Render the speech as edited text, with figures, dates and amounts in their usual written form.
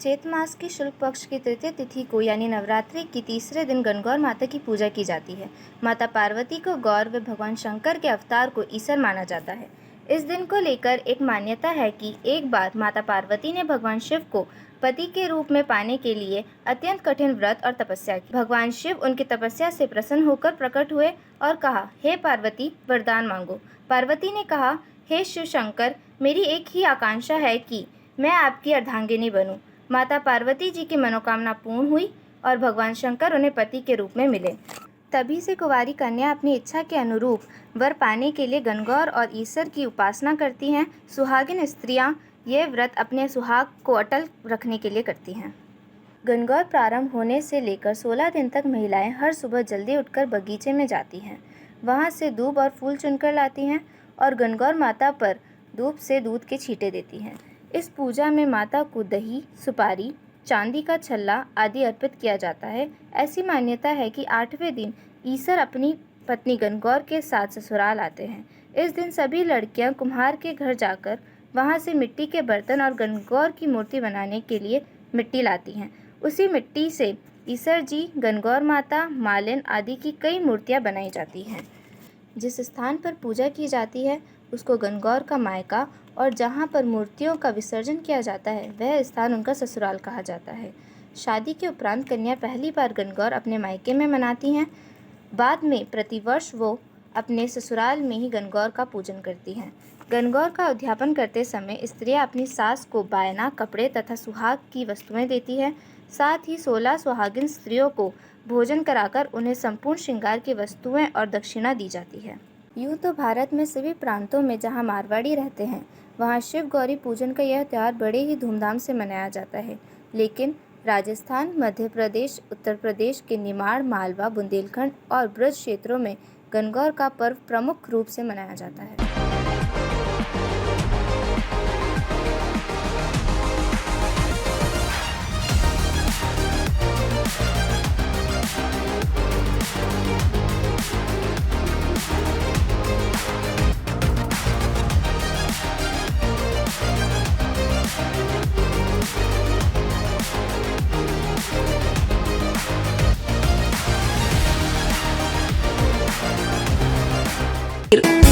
चैत मास की शुक्ल पक्ष की तृतीय तिथि को यानी नवरात्रि की तीसरे दिन गणगौर माता की पूजा की जाती है। माता पार्वती को गौर व भगवान शंकर के अवतार को ईसर माना जाता है। इस दिन को लेकर एक मान्यता है कि एक बार माता पार्वती ने भगवान शिव को पति के रूप में पाने के लिए अत्यंत कठिन व्रत और तपस्या की। भगवान शिव उनकी तपस्या से प्रसन्न होकर प्रकट हुए और कहा, हे पार्वती, वरदान मांगो। पार्वती ने कहा, हे शिव शंकर, मेरी एक ही आकांक्षा है कि मैं आपकी अर्धांगिनी बनूं। माता पार्वती जी की मनोकामना पूर्ण हुई और भगवान शंकर उन्हें पति के रूप में मिले। तभी से कुंवारी कन्या अपनी इच्छा के अनुरूप वर पाने के लिए गणगौर और ईसर की उपासना करती हैं। सुहागिन स्त्रियां ये व्रत अपने सुहाग को अटल रखने के लिए करती हैं। गणगौर प्रारंभ होने से लेकर 16 दिन तक महिलाएं हर सुबह जल्दी उठकर बगीचे में जाती हैं। वहां से दूब और फूल चुनकर लाती हैं और गणगौर माता पर दूब से दूध के छींटे देती हैं। इस पूजा में माता को दही, सुपारी, चांदी का छल्ला आदि अर्पित किया जाता है। ऐसी मान्यता है कि 8वें दिन ईसर अपनी पत्नी गणगौर के साथ ससुराल आते हैं। इस दिन सभी लड़कियां कुम्हार के घर जाकर वहां से मिट्टी के बर्तन और गणगौर की मूर्ति बनाने के लिए मिट्टी लाती हैं। उसी मिट्टी से ईसर जी, गणगौर माता, मालिन आदि की कई मूर्तियां बनाई जाती हैं। जिस स्थान पर पूजा की जाती है उसको गणगौर का मायका और जहाँ पर मूर्तियों का विसर्जन किया जाता है वह स्थान उनका ससुराल कहा जाता है। शादी के उपरांत कन्या पहली बार गणगौर अपने मायके में मनाती हैं। बाद में प्रतिवर्ष वो अपने ससुराल में ही गणगौर का पूजन करती हैं। गणगौर का उद्यापन करते समय स्त्रियां अपनी सास को बायना, कपड़े तथा सुहाग की वस्तुएं देती है। साथ ही 16 सुहागिन स्त्रियों को भोजन कराकर उन्हें संपूर्ण श्रृंगार की वस्तुएं और दक्षिणा दी जाती है। यूँ तो भारत में सभी प्रांतों में जहाँ मारवाड़ी रहते हैं वहाँ शिव गौरी पूजन का यह त्यौहार बड़े ही धूमधाम से मनाया जाता है। लेकिन राजस्थान, मध्य प्रदेश, उत्तर प्रदेश के निमाड़, मालवा, बुंदेलखंड और ब्रज क्षेत्रों में गणगौर का पर्व प्रमुख रूप से मनाया जाता है। Quiero